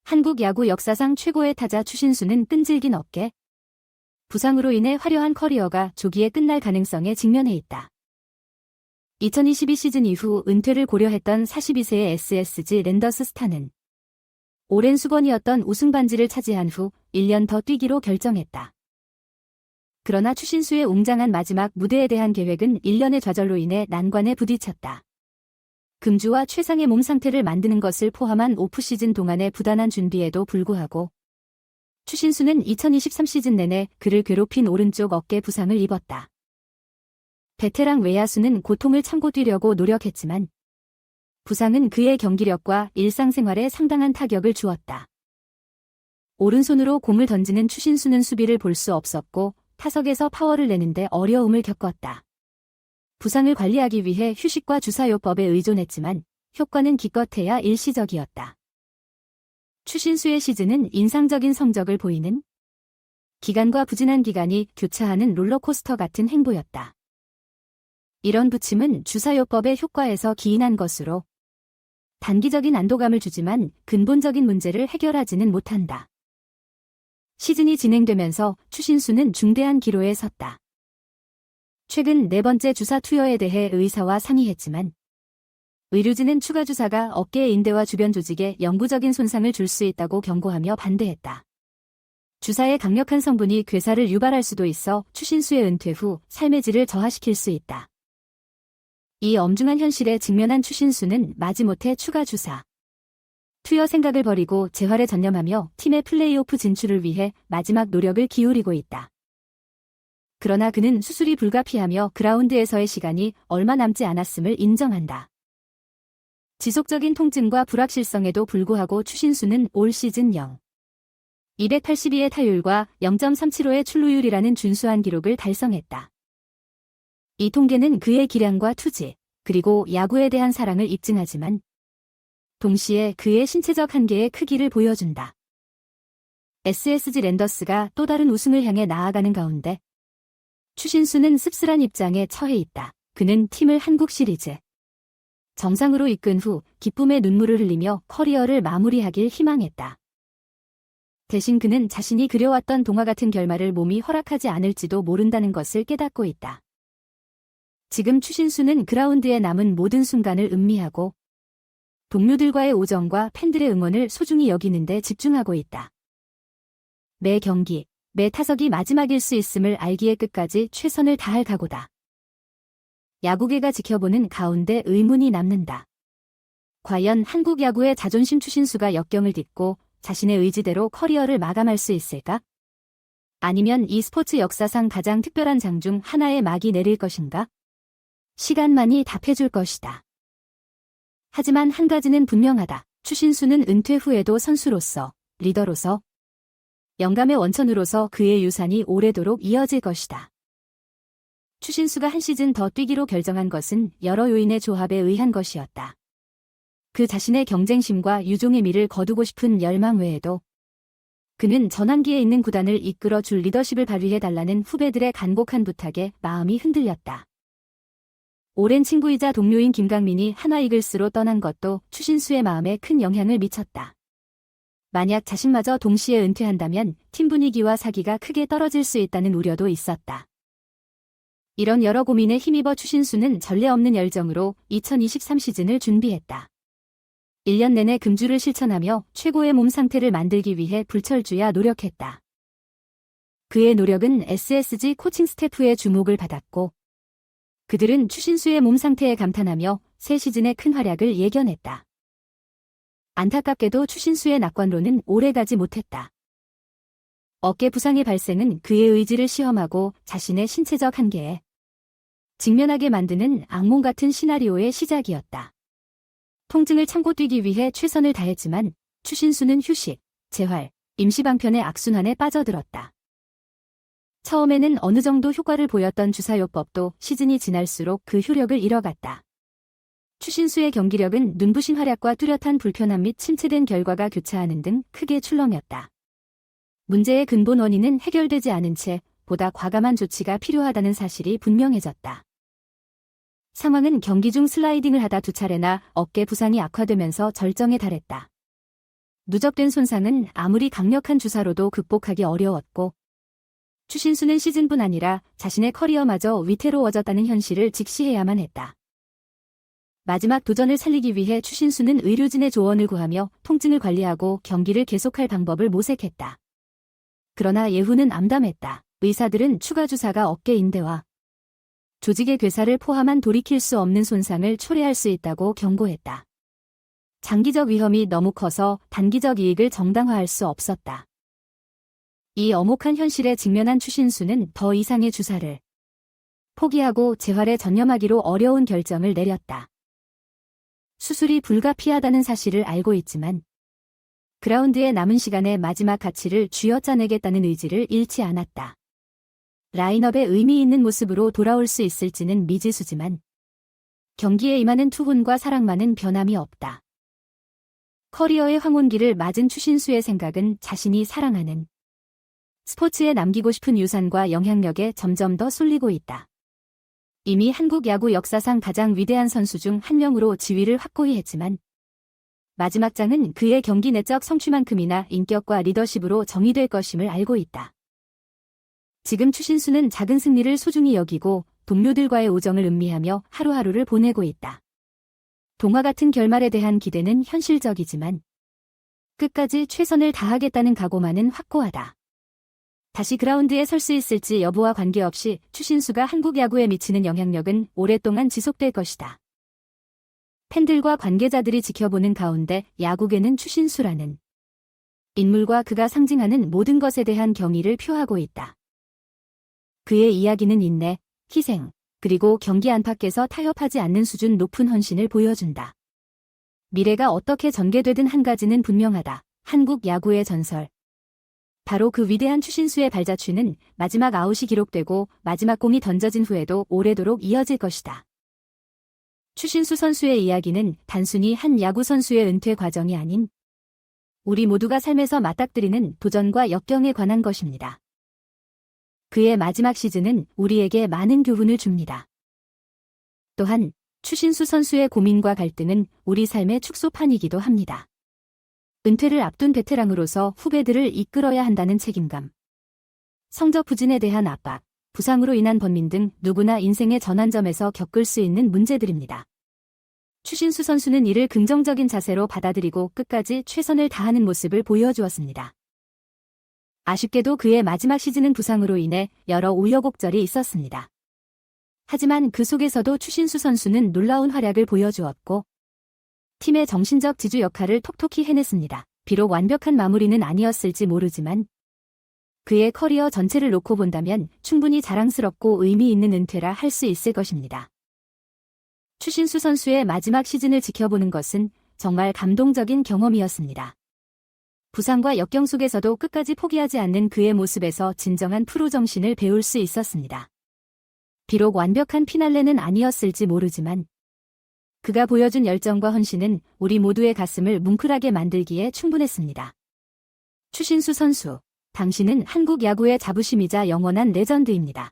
한국 야구 역사상 최고의 타자 추신수는 끈질긴 어깨 부상으로 인해 화려한 커리어가 조기에 끝날 가능성에 직면해 있다. 2022 시즌 이후 은퇴를 고려했던 42세의 SSG 랜더스 스타는 오랜 수건이었던 우승 반지를 차지한 후 1년 더 뛰기로 결정했다. 그러나 추신수의 웅장한 마지막 무대에 대한 계획은 1년의 좌절로 인해 난관에 부딪혔다. 금주와 최상의 몸 상태를 만드는 것을 포함한 오프시즌 동안의 부단한 준비에도 불구하고 추신수는 2023 시즌 내내 그를 괴롭힌 오른쪽 어깨 부상을 입었다. 베테랑 외야수는 고통을 참고 뛰려고 노력했지만 부상은 그의 경기력과 일상생활에 상당한 타격을 주었다. 오른손으로 공을 던지는 추신수는 수비를 볼 수 없었고 타석에서 파워를 내는데 어려움을 겪었다. 부상을 관리하기 위해 휴식과 주사요법에 의존했지만 효과는 기껏해야 일시적이었다. 추신수의 시즌은 인상적인 성적을 보이는 기간과 부진한 기간이 교차하는 롤러코스터 같은 행보였다. 이런 부침은 주사요법의 효과에서 기인한 것으로 단기적인 안도감을 주지만 근본적인 문제를 해결하지는 못한다. 시즌이 진행되면서 추신수는 중대한 기로에 섰다. 최근 4번째 주사 투여에 대해 의사와 상의했지만 의료진은 추가 주사가 어깨의 인대와 주변 조직에 영구적인 손상을 줄 수 있다고 경고하며 반대했다. 주사의 강력한 성분이 괴사를 유발할 수도 있어 추신수의 은퇴 후 삶의 질을 저하시킬 수 있다. 이 엄중한 현실에 직면한 추신수는 마지못해 추가 주사 투여 생각을 버리고 재활에 전념하며 팀의 플레이오프 진출을 위해 마지막 노력을 기울이고 있다. 그러나 그는 수술이 불가피하며 그라운드에서의 시간이 얼마 남지 않았음을 인정한다. 지속적인 통증과 불확실성에도 불구하고 추신수는 올 시즌 282의 타율과 0.375의 출루율이라는 준수한 기록을 달성했다. 이 통계는 그의 기량과 투지, 그리고 야구에 대한 사랑을 입증하지만 동시에 그의 신체적 한계의 크기를 보여준다. SSG 랜더스가 또 다른 우승을 향해 나아가는 가운데 추신수는 씁쓸한 입장에 처해 있다. 그는 팀을 한국 시리즈 정상으로 이끈 후 기쁨의 눈물을 흘리며 커리어를 마무리하길 희망했다. 대신 그는 자신이 그려왔던 동화 같은 결말을 몸이 허락하지 않을지도 모른다는 것을 깨닫고 있다. 지금 추신수는 그라운드에 남은 모든 순간을 음미하고 동료들과의 우정과 팬들의 응원을 소중히 여기는 데 집중하고 있다. 매 경기, 매 타석이 마지막일 수 있음을 알기에 끝까지 최선을 다할 각오다. 야구계가 지켜보는 가운데 의문이 남는다. 과연 한국 야구의 자존심 추신수가 역경을 딛고 자신의 의지대로 커리어를 마감할 수 있을까? 아니면 이 스포츠 역사상 가장 특별한 장 중 하나의 막이 내릴 것인가? 시간만이 답해줄 것이다. 하지만 한 가지는 분명하다. 추신수는 은퇴 후에도 선수로서, 리더로서, 영감의 원천으로서 그의 유산이 오래도록 이어질 것이다. 추신수가 한 시즌 더 뛰기로 결정한 것은 여러 요인의 조합에 의한 것이었다. 그 자신의 경쟁심과 유종의 미를 거두고 싶은 열망 외에도 그는 전환기에 있는 구단을 이끌어 줄 리더십을 발휘해달라는 후배들의 간곡한 부탁에 마음이 흔들렸다. 오랜 친구이자 동료인 김강민이 한화 이글스로 떠난 것도 추신수의 마음에 큰 영향을 미쳤다. 만약 자신마저 동시에 은퇴한다면 팀 분위기와 사기가 크게 떨어질 수 있다는 우려도 있었다. 이런 여러 고민에 힘입어 추신수는 전례 없는 열정으로 2023 시즌을 준비했다. 1년 내내 금주를 실천하며 최고의 몸 상태를 만들기 위해 불철주야 노력했다. 그의 노력은 SSG 코칭 스태프의 주목을 받았고 그들은 추신수의 몸 상태에 감탄하며 새 시즌의 큰 활약을 예견했다. 안타깝게도 추신수의 낙관론은 오래가지 못했다. 어깨 부상의 발생은 그의 의지를 시험하고 자신의 신체적 한계에 직면하게 만드는 악몽 같은 시나리오의 시작이었다. 통증을 참고 뛰기 위해 최선을 다했지만 추신수는 휴식, 재활, 임시방편의 악순환에 빠져들었다. 처음에는 어느 정도 효과를 보였던 주사요법도 시즌이 지날수록 그 효력을 잃어갔다. 추신수의 경기력은 눈부신 활약과 뚜렷한 불편함 및 침체된 결과가 교차하는 등 크게 출렁였다. 문제의 근본 원인은 해결되지 않은 채 보다 과감한 조치가 필요하다는 사실이 분명해졌다. 상황은 경기 중 슬라이딩을 하다 2차례나 어깨 부상이 악화되면서 절정에 달했다. 누적된 손상은 아무리 강력한 주사로도 극복하기 어려웠고 추신수는 시즌뿐 아니라 자신의 커리어마저 위태로워졌다는 현실을 직시해야만 했다. 마지막 도전을 살리기 위해 추신수는 의료진의 조언을 구하며 통증을 관리하고 경기를 계속할 방법을 모색했다. 그러나 예후는 암담했다. 의사들은 추가 주사가 어깨 인대와 조직의 괴사를 포함한 돌이킬 수 없는 손상을 초래할 수 있다고 경고했다. 장기적 위험이 너무 커서 단기적 이익을 정당화할 수 없었다. 이 엄혹한 현실에 직면한 추신수는 더 이상의 주사를 포기하고 재활에 전념하기로 어려운 결정을 내렸다. 수술이 불가피하다는 사실을 알고 있지만 그라운드의 남은 시간에 마지막 가치를 쥐어짜내겠다는 의지를 잃지 않았다. 라인업에 의미 있는 모습으로 돌아올 수 있을지는 미지수지만 경기에 임하는 투혼과 사랑만은 변함이 없다. 커리어의 황혼기를 맞은 추신수의 생각은 자신이 사랑하는 스포츠에 남기고 싶은 유산과 영향력에 점점 더 쏠리고 있다. 이미 한국 야구 역사상 가장 위대한 선수 중 한 명으로 지위를 확고히 했지만 마지막 장은 그의 경기 내적 성취만큼이나 인격과 리더십으로 정의될 것임을 알고 있다. 지금 추신수는 작은 승리를 소중히 여기고 동료들과의 우정을 음미하며 하루하루를 보내고 있다. 동화 같은 결말에 대한 기대는 현실적이지만 끝까지 최선을 다하겠다는 각오만은 확고하다. 다시 그라운드에 설 수 있을지 여부와 관계없이 추신수가 한국 야구에 미치는 영향력은 오랫동안 지속될 것이다. 팬들과 관계자들이 지켜보는 가운데 야구계는 추신수라는 인물과 그가 상징하는 모든 것에 대한 경의를 표하고 있다. 그의 이야기는 인내, 희생, 그리고 경기 안팎에서 타협하지 않는 수준 높은 헌신을 보여준다. 미래가 어떻게 전개되든 한 가지는 분명하다. 한국 야구의 전설. 바로 그 위대한 추신수의 발자취는 마지막 아웃이 기록되고 마지막 공이 던져진 후에도 오래도록 이어질 것이다. 추신수 선수의 이야기는 단순히 한 야구 선수의 은퇴 과정이 아닌 우리 모두가 삶에서 맞닥뜨리는 도전과 역경에 관한 것입니다. 그의 마지막 시즌은 우리에게 많은 교훈을 줍니다. 또한 추신수 선수의 고민과 갈등은 우리 삶의 축소판이기도 합니다. 은퇴를 앞둔 베테랑으로서 후배들을 이끌어야 한다는 책임감, 성적 부진에 대한 압박, 부상으로 인한 번민 등 누구나 인생의 전환점에서 겪을 수 있는 문제들입니다. 추신수 선수는 이를 긍정적인 자세로 받아들이고 끝까지 최선을 다하는 모습을 보여주었습니다. 아쉽게도 그의 마지막 시즌은 부상으로 인해 여러 우여곡절이 있었습니다. 하지만 그 속에서도 추신수 선수는 놀라운 활약을 보여주었고 팀의 정신적 지주 역할을 톡톡히 해냈습니다. 비록 완벽한 마무리는 아니었을지 모르지만 그의 커리어 전체를 놓고 본다면 충분히 자랑스럽고 의미 있는 은퇴라 할 수 있을 것입니다. 추신수 선수의 마지막 시즌을 지켜보는 것은 정말 감동적인 경험이었습니다. 부상과 역경 속에서도 끝까지 포기하지 않는 그의 모습에서 진정한 프로 정신을 배울 수 있었습니다. 비록 완벽한 피날레는 아니었을지 모르지만 그가 보여준 열정과 헌신은 우리 모두의 가슴을 뭉클하게 만들기에 충분했습니다. 추신수 선수, 당신은 한국 야구의 자부심이자 영원한 레전드입니다.